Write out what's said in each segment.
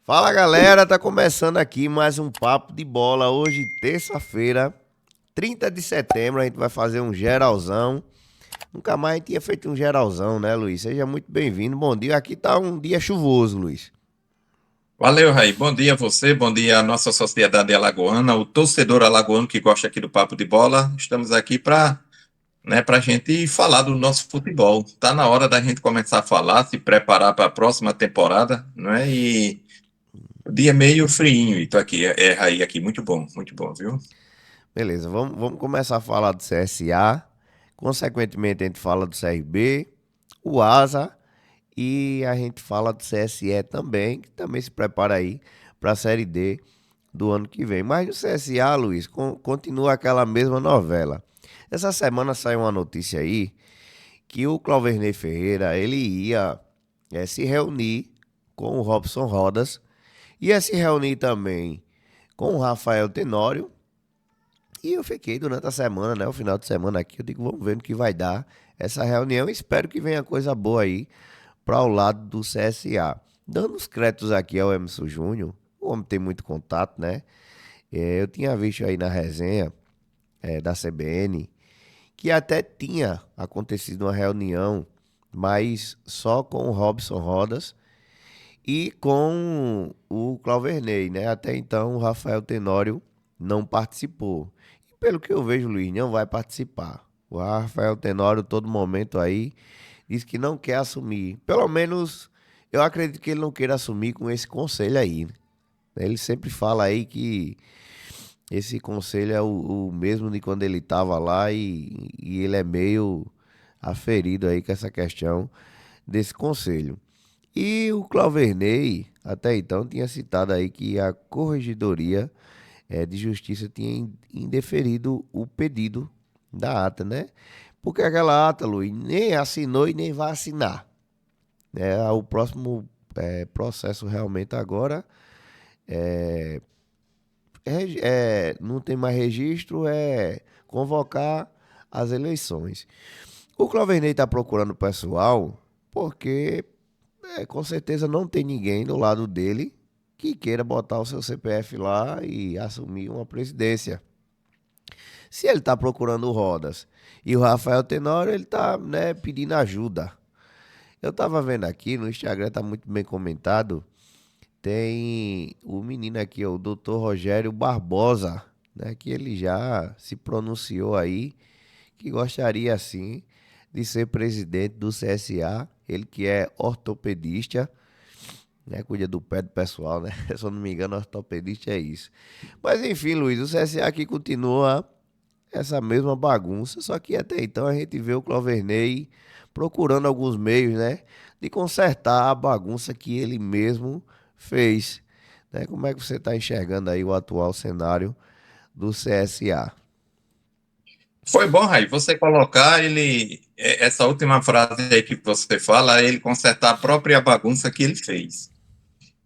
Fala galera, tá começando aqui mais um Papo de Bola. Hoje, terça-feira, 30 de setembro, a gente vai fazer um geralzão. Nunca mais a gente tinha feito um geralzão, né, Luiz? Seja muito bem-vindo. Bom dia. Aqui tá um dia chuvoso, Luiz. Valeu, Raí. Bom dia a você, bom dia à nossa sociedade alagoana, o torcedor alagoano que gosta aqui do Papo de Bola. Estamos aqui para a gente falar do nosso futebol. Está na hora da gente começar a falar, se preparar para a próxima temporada, não é? E o dia é meio friinho, e tô aqui, Raí, aqui, muito bom, viu? Beleza, vamos começar a falar do CSA. Consequentemente, a gente fala do CRB, o ASA e a gente fala do CSE também, que também se prepara aí para a Série D do ano que vem. Mas o CSA, Luiz, continua aquela mesma novela. Essa semana saiu uma notícia aí que o Clauverney Ferreira ele ia se reunir com o Robson Rodas, ia se reunir também com o Rafael Tenório. E eu fiquei durante a semana, né? O final de semana aqui, eu digo, vamos ver no que vai dar essa reunião. Espero que venha coisa boa aí para o lado do CSA. Dando os créditos aqui ao Emerson Júnior, o homem tem muito contato, né? Eu tinha visto aí na resenha da CBN que até tinha acontecido uma reunião, mas só com o Robson Rodas e com o Clauverney, né? Até então o Rafael Tenório não participou. E pelo que eu vejo, o Luiz não vai participar. O Rafael Tenório, todo momento aí, diz que não quer assumir. Pelo menos eu acredito que ele não queira assumir com esse conselho aí, né? Ele sempre fala aí que esse conselho é o mesmo de quando ele estava lá e ele é meio aferido aí com essa questão desse conselho. E o Clauverney, até então, tinha citado aí que a Corregedoria de Justiça tinha indeferido o pedido da ata, né? Porque aquela ata, Luiz, nem assinou e nem vai assinar. O próximo processo realmente agora não tem mais registro, é convocar as eleições. O Claudinei está procurando pessoal porque com certeza não tem ninguém do lado dele que queira botar o seu CPF lá e assumir uma presidência. Se ele está procurando o Rodas e o Rafael Tenório, ele está, né, pedindo ajuda. Eu estava vendo aqui no Instagram, está muito bem comentado. Tem o menino aqui, o doutor Rogério Barbosa, né, que ele já se pronunciou aí que gostaria sim de ser presidente do CSA, ele que é ortopedista, né, cuida do pé do pessoal, né? Se eu não me engano, ortopedista é isso. Mas enfim, Luiz, o CSA aqui continua essa mesma bagunça, só que até então a gente vê o Cloverney procurando alguns meios, né, de consertar a bagunça que ele mesmo fez. Né? Como é que você está enxergando aí o atual cenário do CSA? Foi bom, Raí, você colocar essa última frase aí que você fala, ele consertar a própria bagunça que ele fez.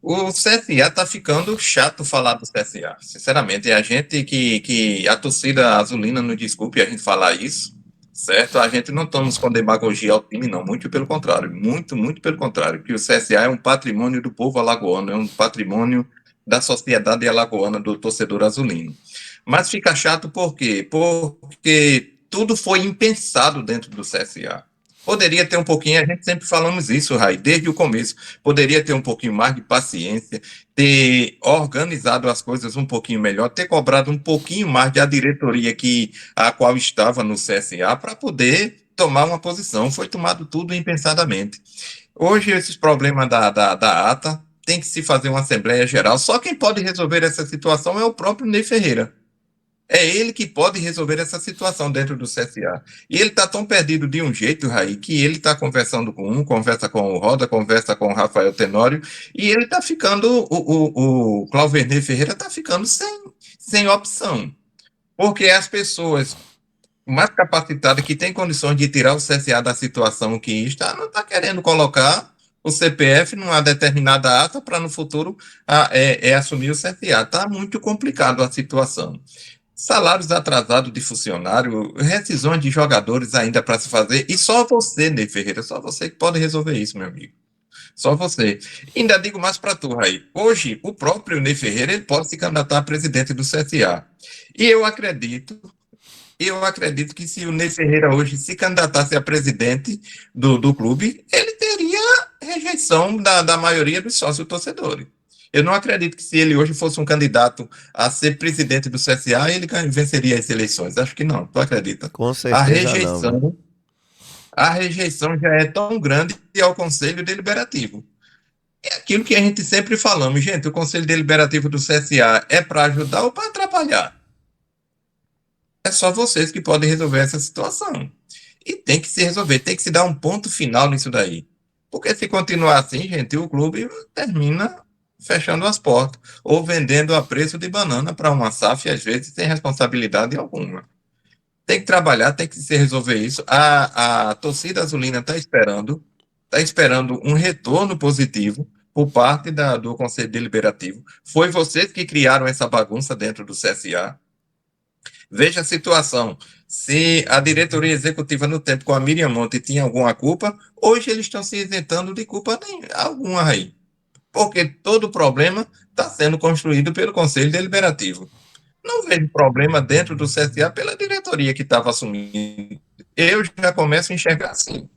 O CSA tá ficando chato falar do CSA, sinceramente. É a gente que a torcida azulina não desculpe a gente falar isso, certo? A gente não estamos com demagogia ao time, não. Muito pelo contrário. Muito pelo contrário. Que o CSA é um patrimônio do povo alagoano, é um patrimônio da sociedade alagoana, do torcedor azulino. Mas fica chato por quê? Porque tudo foi impensado dentro do CSA. Poderia ter um pouquinho, a gente sempre falamos isso, Rai, desde o começo. Poderia ter um pouquinho mais de paciência, ter organizado as coisas um pouquinho melhor, ter cobrado um pouquinho mais da diretoria a qual estava no CSA para poder tomar uma posição. Foi tomado tudo impensadamente. Hoje, esses problemas da ata, tem que se fazer uma Assembleia Geral. Só quem pode resolver essa situação é o próprio Ney Ferreira. É ele que pode resolver essa situação dentro do CSA. E ele está tão perdido de um jeito, Raí, que ele está conversando com um, conversa com o Roda, conversa com o Rafael Tenório, e ele está ficando, o Clauvernet Ferreira está ficando sem opção. Porque as pessoas mais capacitadas, que têm condições de tirar o CSA da situação que está, não está querendo colocar o CPF numa determinada ata para no futuro assumir o CSA. Está muito complicado a situação. Salários atrasados de funcionário, rescisões de jogadores ainda para se fazer, e só você, Ney Ferreira, só você que pode resolver isso, meu amigo. Só você. Ainda digo mais para tu, Raí. Hoje, o próprio Ney Ferreira ele pode se candidatar a presidente do CSA. E eu acredito que se o Ney Ferreira hoje se candidatasse a presidente do clube, ele teria rejeição da maioria dos sócios torcedores. Eu não acredito que se ele hoje fosse um candidato a ser presidente do CSA, ele venceria as eleições. Acho que não. Tu acredita? Com A certeza não, viu? rejeição, a rejeição já é tão grande ao Conselho Deliberativo. É aquilo que a gente sempre falamos, gente, o Conselho Deliberativo do CSA é para ajudar ou para atrapalhar? É só vocês que podem resolver essa situação. E tem que se resolver, tem que se dar um ponto final nisso daí. Porque se continuar assim, gente, o clube termina fechando as portas ou vendendo a preço de banana para uma SAF, às vezes, sem responsabilidade alguma. Tem que trabalhar, tem que se resolver isso. A torcida azulina está esperando um retorno positivo por parte do Conselho Deliberativo. Foi vocês que criaram essa bagunça dentro do CSA. Veja a situação. Se a diretoria executiva no tempo com a Miriam Monte tinha alguma culpa, hoje eles estão se isentando de culpa alguma aí. Porque todo o problema está sendo construído pelo Conselho Deliberativo. Não vejo problema dentro do CSA pela diretoria que estava assumindo. Eu já começo a enxergar assim.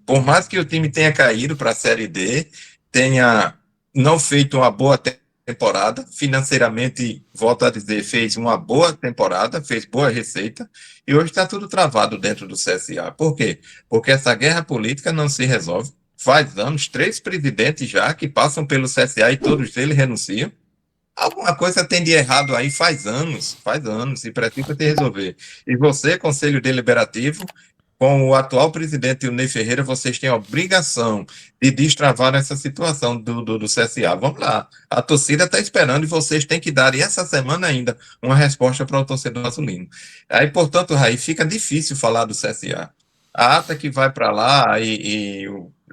Por mais que o time tenha caído para a Série D, tenha não feito uma boa temporada, financeiramente, volto a dizer, fez uma boa temporada, fez boa receita, e hoje está tudo travado dentro do CSA. Por quê? Porque essa guerra política não se resolve. Faz anos, 3 presidentes já que passam pelo CSA e todos eles renunciam. Alguma coisa tem de errado aí faz anos, e precisa se resolver. E você, Conselho Deliberativo, com o atual presidente, o Ney Ferreira, vocês têm a obrigação de destravar essa situação do CSA. Vamos lá. A torcida está esperando e vocês têm que dar, e essa semana ainda, uma resposta para o torcedor azulino. Aí, portanto, Raí, fica difícil falar do CSA. A ata que vai para lá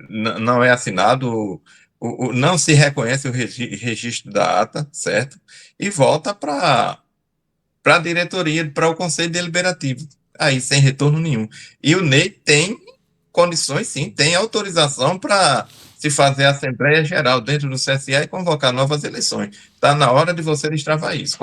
não é assinado, não se reconhece o registro da ata, certo? E volta para a diretoria, para o Conselho Deliberativo. Aí, sem retorno nenhum. E o Ney tem condições, sim, tem autorização para se fazer a Assembleia Geral dentro do CSA e convocar novas eleições. Está na hora de você destravar isso.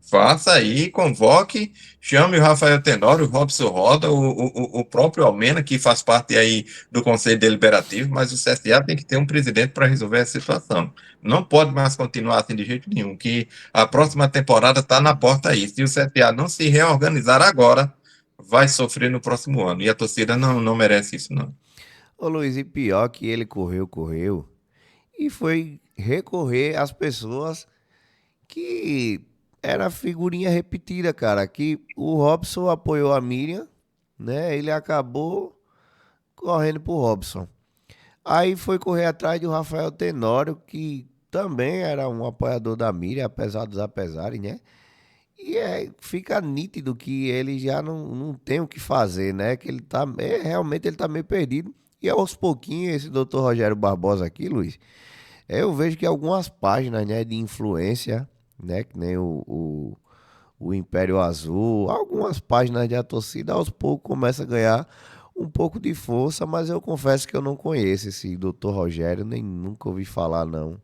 Faça aí, convoque, chame o Rafael Tenório, o Robson Roda, o próprio Almena, que faz parte aí do Conselho Deliberativo, mas o CSA tem que ter um presidente para resolver a situação. Não pode mais continuar assim de jeito nenhum, que a próxima temporada está na porta aí. Se o CSA não se reorganizar agora, vai sofrer no próximo ano. E a torcida não merece isso, não. Ô Luiz, e pior que ele correu, e foi recorrer às pessoas que era figurinha repetida, cara, que o Robson apoiou a Miriam, né? Ele acabou correndo pro Robson. Aí foi correr atrás do Rafael Tenório, que também era um apoiador da Miriam, apesar dos apesares, né? E fica nítido que ele já não tem o que fazer, né? Que ele tá, realmente ele tá meio perdido. E aos pouquinhos, esse doutor Rogério Barbosa aqui, Luiz, eu vejo que algumas páginas, né, de influência, né, que nem o Império Azul, algumas páginas da torcida aos poucos começam a ganhar um pouco de força, mas eu confesso que eu não conheço esse doutor Rogério, nem nunca ouvi falar, não.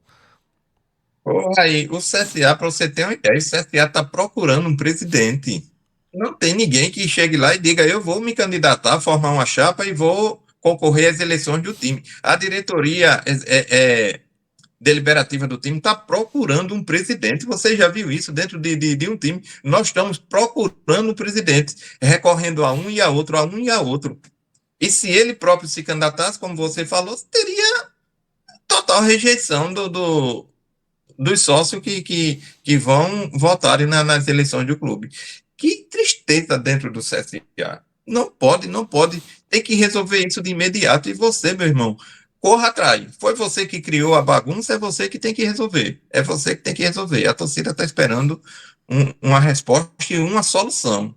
Aí, o CSA, para você ter uma ideia, o CSA está procurando um presidente. Não tem ninguém que chegue lá e diga: eu vou me candidatar, formar uma chapa e vou concorrer às eleições do time. A diretoria deliberativa do time está procurando um presidente. Você já viu isso dentro de um time? Nós estamos procurando um presidente, recorrendo a um e a outro, a um e a outro. E se ele próprio se candidatasse, como você falou, teria total rejeição dos sócios que vão votarem nas eleições do clube. Que tristeza dentro do CSA. Não pode. Tem que resolver isso de imediato. E você, meu irmão, corra atrás. Foi você que criou a bagunça, é você que tem que resolver. É você que tem que resolver. A torcida está esperando uma resposta e uma solução.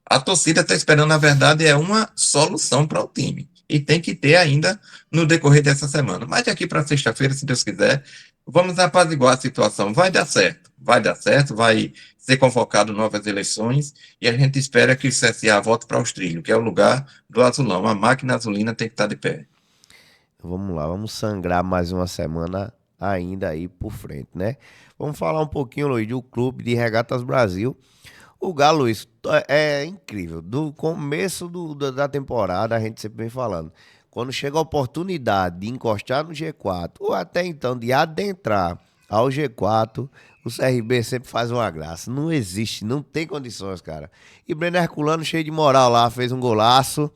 A torcida está esperando, na verdade, é uma solução para o time. E tem que ter ainda no decorrer dessa semana. Mas de aqui para sexta-feira, se Deus quiser, vamos apaziguar a situação. Vai dar certo, vai ser convocado novas eleições e a gente espera que o CSA volte para os trilhos, que é o lugar do azulão. A máquina azulina tem que estar de pé. Vamos lá, vamos sangrar mais uma semana ainda aí por frente, né? Vamos falar um pouquinho, Luiz, do Clube de Regatas Brasil. O Galo, Luiz, é incrível. Do começo da temporada, a gente sempre vem falando. Quando chega a oportunidade de encostar no G4, ou até então de adentrar ao G4, o CRB sempre faz uma graça. Não existe, não tem condições, cara. E Breno Herculano, cheio de moral lá, fez um golaço.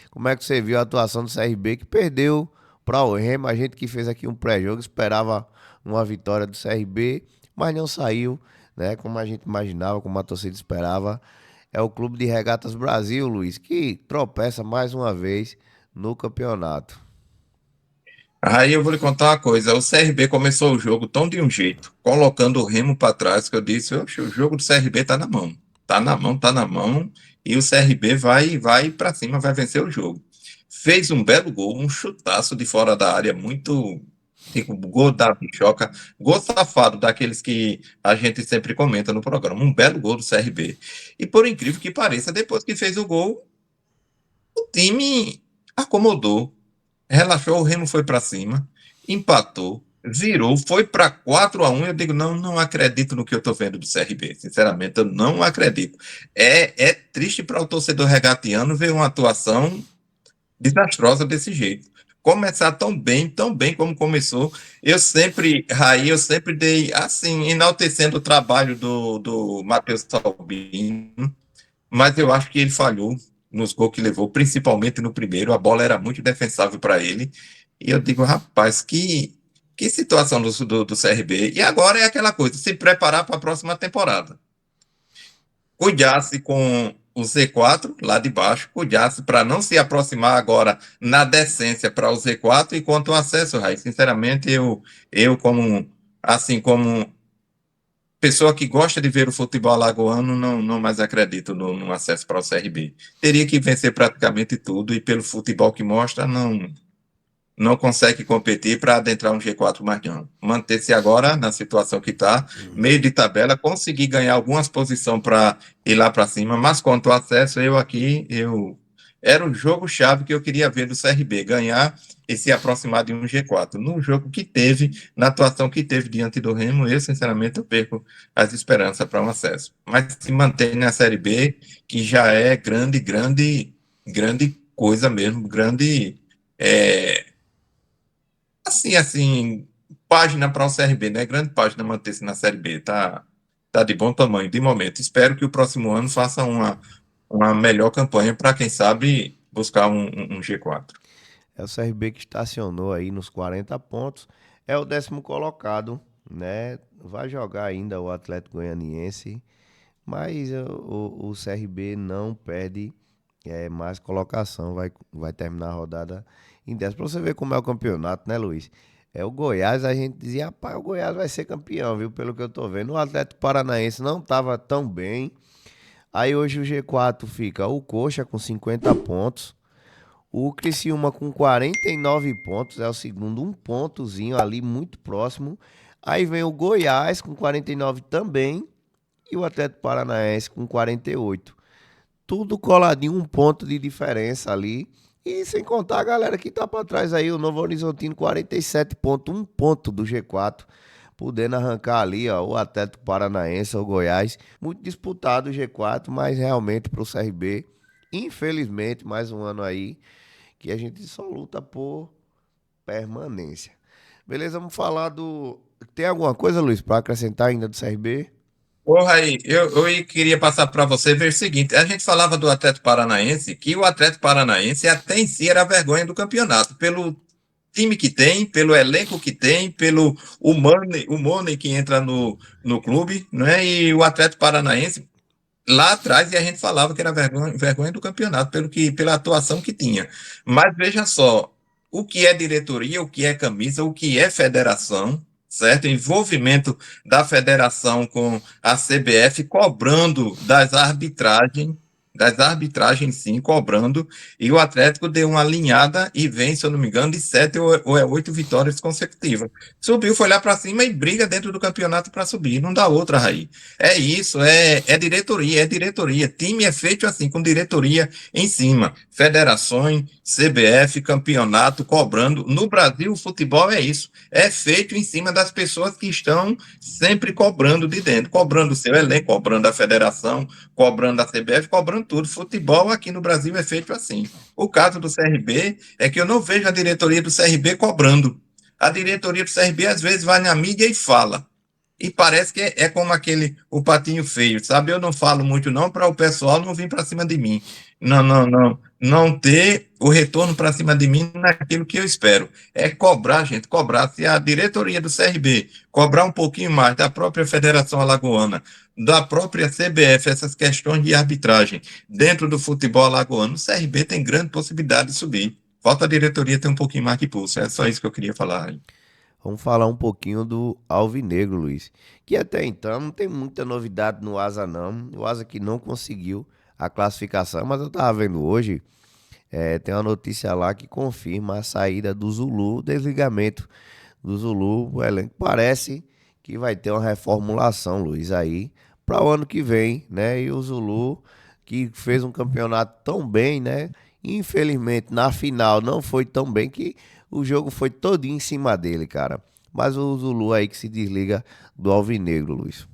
Como é que você viu a atuação do CRB que perdeu para o Remo? A gente que fez aqui um pré-jogo esperava uma vitória do CRB, mas não saiu, né? Como a gente imaginava, como a torcida esperava. É o Clube de Regatas Brasil, Luiz, que tropeça mais uma vez no campeonato. Aí eu vou lhe contar uma coisa, o CRB começou o jogo tão de um jeito, colocando o Remo para trás, que eu disse, "Oxe, o jogo do CRB tá na mão. Tá na mão, tá na mão, e o CRB vai para cima, vai vencer o jogo. Fez um belo gol, um chutaço de fora da área, muito tipo, gol da bichoca, gol safado daqueles que a gente sempre comenta no programa, um belo gol do CRB. E por incrível que pareça, depois que fez o gol, o time acomodou, relaxou, o Remo foi para cima, empatou, virou, foi para 4-1. Eu digo, não, não acredito no que eu estou vendo do CRB. Sinceramente, eu não acredito. É triste para o torcedor regatiano ver uma atuação desastrosa desse jeito. Começar tão bem como começou. Eu sempre dei, assim, enaltecendo o trabalho do Matheus Salvino, mas eu acho que ele falhou nos gols que levou, principalmente no primeiro. A bola era muito defensável para ele. E eu digo, rapaz, que situação do CRB. E agora é aquela coisa, se preparar para a próxima temporada. Cuidasse com o Z4 lá de baixo, cuidasse para não se aproximar agora na decência para o Z4 e quanto ao acesso, Raí. Sinceramente, eu como, assim, como pessoa que gosta de ver o futebol alagoano, não mais acredito no acesso para o CRB. Teria que vencer praticamente tudo e pelo futebol que mostra, não consegue competir para adentrar um G4 mais não. Manter-se agora na situação que está, meio de tabela, conseguir ganhar algumas posições para ir lá para cima, mas quanto ao acesso, eu era o jogo-chave que eu queria ver do CRB, ganhar e se aproximar de um G4. No jogo que teve, na atuação que teve diante do Remo, eu, sinceramente, eu perco as esperanças para um acesso. Mas se mantém na Série B, que já é grande coisa mesmo, grande é, assim, página para o CRB, né? Grande página manter-se na Série B. Tá de bom tamanho, de momento. Espero que o próximo ano faça uma melhor campanha para, quem sabe, buscar um G4. É o CRB que estacionou aí nos 40 pontos. É o 10º colocado, né? Vai jogar ainda o Atlético Goianiense, mas o CRB não perde mais colocação. Vai terminar a rodada em 10. Pra você ver como é o campeonato, né, Luiz? É o Goiás, a gente dizia, rapaz, o Goiás vai ser campeão, viu? Pelo que eu tô vendo. O Atlético Paranaense não tava tão bem. Aí hoje o G4 fica o Coxa com 50 pontos. O Criciúma com 49 pontos, é o segundo, um pontozinho ali muito próximo. Aí vem o Goiás com 49 também e o Atlético Paranaense com 48. Tudo coladinho, um ponto de diferença ali. E sem contar a galera que tá pra trás aí, o Novo Horizontino 47 pontos, um ponto do G4, podendo arrancar ali, ó, o Atlético Paranaense, o Goiás. Muito disputado o G4, mas realmente pro CRB, infelizmente, mais um ano aí que a gente só luta por permanência. Beleza, vamos falar do. Tem alguma coisa, Luiz, para acrescentar ainda do CRB? Porra, aí, eu queria passar para você ver o seguinte: a gente falava do Atlético Paranaense, que o Atlético Paranaense até em si era a vergonha do campeonato, pelo time que tem, pelo elenco que tem, pelo o money que entra no clube, né? E o Atlético Paranaense lá atrás, e a gente falava que era vergonha do campeonato pela atuação que tinha. Mas veja só, o que é diretoria, o que é camisa, o que é federação, certo? Envolvimento da federação com a CBF cobrando das arbitragens, sim, cobrando, e o Atlético deu uma alinhada e vem, se eu não me engano, de 7 ou 8 vitórias consecutivas. Subiu, foi lá para cima e briga dentro do campeonato para subir, não dá outra, Raí. É isso, é diretoria, é diretoria. Time é feito assim, com diretoria em cima. Federações, CBF, campeonato, cobrando. No Brasil, o futebol é isso. É feito em cima das pessoas que estão sempre cobrando de dentro, cobrando o seu elenco, cobrando a federação, cobrando a CBF, cobrando tudo. Futebol aqui no Brasil é feito assim. O caso do CRB é que eu não vejo a diretoria do CRB cobrando. A diretoria do CRB às vezes vai na mídia e fala. E parece que é como o patinho feio, sabe? Eu não falo muito não para o pessoal não vir para cima de mim. Não, não, não. Não ter o retorno para cima de mim naquilo que eu espero. É cobrar, gente, cobrar. Se a diretoria do CRB cobrar um pouquinho mais da própria Federação Alagoana, da própria CBF, essas questões de arbitragem dentro do futebol alagoano, o CRB tem grande possibilidade de subir. Falta a diretoria ter um pouquinho mais de pulso. É só isso que eu queria falar. Vamos falar um pouquinho do Alvinegro, Luiz. Que até então não tem muita novidade no Asa, não. O Asa que não conseguiu a classificação, mas eu tava vendo hoje, tem uma notícia lá que confirma a saída do Zulu, o desligamento do Zulu. O elenco parece que vai ter uma reformulação, Luiz, aí para o ano que vem, né? E o Zulu, que fez um campeonato tão bem, né? Infelizmente, na final não foi tão bem que o jogo foi todinho em cima dele, cara. Mas o Zulu aí que se desliga do Alvinegro, Luiz.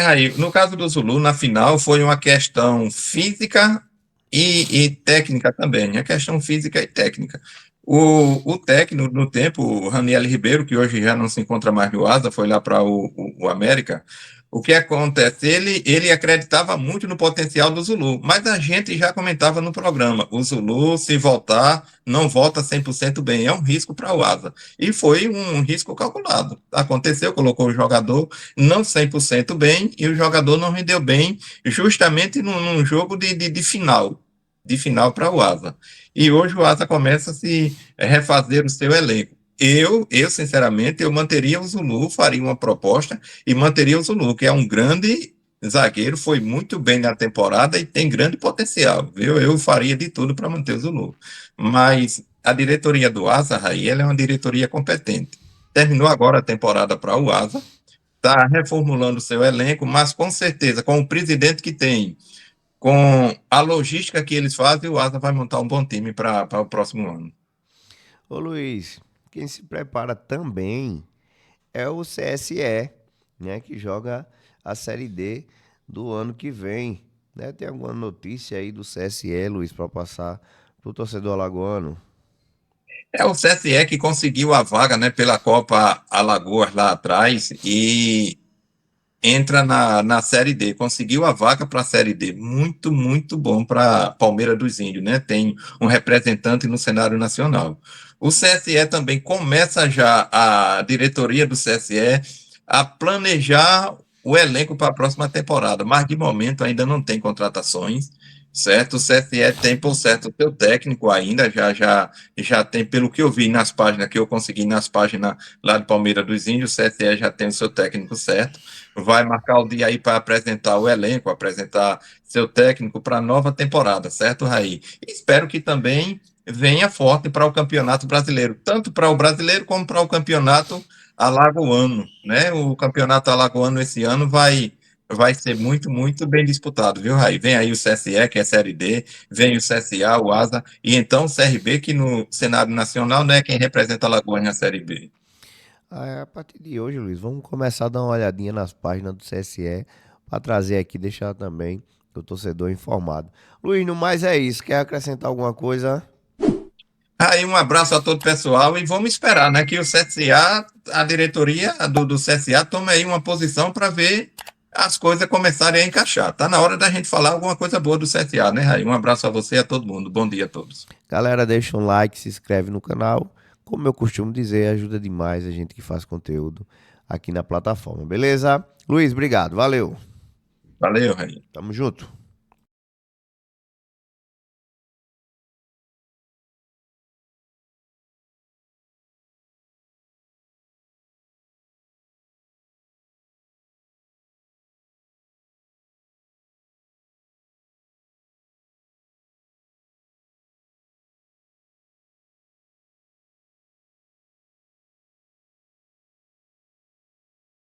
Aí, no caso do Zulu, na final foi uma questão física e técnica também, a questão física e técnica. O técnico no tempo, o Raniel Ribeiro, que hoje já não se encontra mais no Asa, foi lá para o América. O que acontece? Ele acreditava muito no potencial do Zulu, mas a gente já comentava no programa: o Zulu, se voltar, não volta 100% bem, é um risco para o Asa. E foi um risco calculado. Aconteceu, colocou o jogador não 100% bem e o jogador não rendeu bem, justamente num jogo de final para o Asa. E hoje o Asa começa a se refazer o seu elenco. Sinceramente, eu manteria o Zulu, faria uma proposta e manteria o Zulu, que é um grande zagueiro, foi muito bem na temporada e tem grande potencial, viu? Eu faria de tudo para manter o Zulu. Mas a diretoria do Asa, Raí, ela é uma diretoria competente. Terminou agora a temporada para o Asa, está reformulando seu elenco, mas com certeza, com o presidente que tem, com a logística que eles fazem, o Asa vai montar um bom time para o próximo ano. Ô Luiz, quem se prepara também é o CSE, né? Que joga a Série D do ano que vem. Né? Tem alguma notícia aí do CSE, Luiz, para passar pro torcedor alagoano? É o CSE que conseguiu a vaga, né, pela Copa Alagoas lá atrás e entra na Série D. Conseguiu a vaga para a Série D. Muito, muito bom para Palmeiras dos Índios, né? Tem um representante no cenário nacional. O CSE também começa já, a diretoria do CSE, a planejar o elenco para a próxima temporada, mas de momento ainda não tem contratações, certo? O CSE tem, por certo, o seu técnico ainda, já tem, pelo que eu vi nas páginas, que eu consegui nas páginas lá de Palmeiras dos Índios, o CSE já tem o seu técnico certo, vai marcar o dia aí para apresentar o elenco, apresentar seu técnico para a nova temporada, certo, Raí? E espero que também venha forte para o Campeonato Brasileiro, tanto para o brasileiro como para o Campeonato Alagoano, né? O Campeonato Alagoano esse ano vai ser muito, muito bem disputado, viu, Raí? Vem aí o CSE, que é Série D, vem o CSA, o ASA, e então o CRB, que no cenário nacional, né, quem representa Alagoas na Série B. A partir de hoje, Luiz, vamos começar a dar uma olhadinha nas páginas do CSE para trazer aqui, deixar também o torcedor informado. Luiz, no mais é isso. Quer acrescentar alguma coisa? Aí um abraço a todo o pessoal e vamos esperar, né, que o CSA, a diretoria do CSA tome aí uma posição para ver as coisas começarem a encaixar. Tá na hora da gente falar alguma coisa boa do CSA, né, Raí? Um abraço a você e a todo mundo. Bom dia a todos. Galera, deixa um like, se inscreve no canal. Como eu costumo dizer, ajuda demais a gente que faz conteúdo aqui na plataforma, beleza? Luiz, obrigado, valeu. Valeu, Raí. Tamo junto.